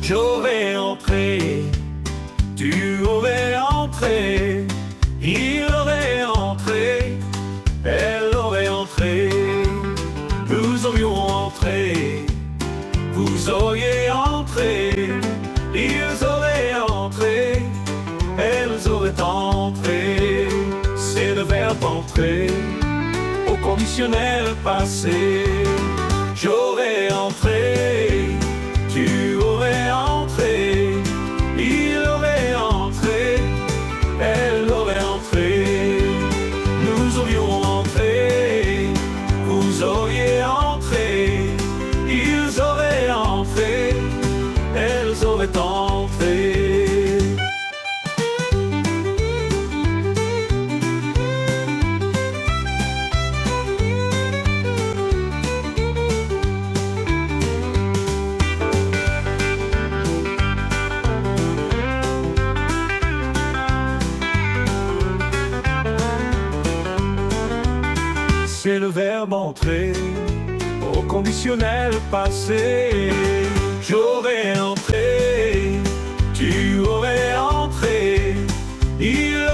J'aurais entré, tu aurais entré, il aurait entré, elle aurait entré, nous aurions entré, vous auriez entré, ils auraient entré, elles auraient entré. C'est le verbe entrer au conditionnel passé. J'aurais entré, tu aurais entré, il aurait entré, elle aurait entré, nous aurions entré, vous auriez entré, ils auraient entré, elles auraient entré. C'est le verbe entrer au conditionnel passé. J'aurais entré, tu aurais entré, il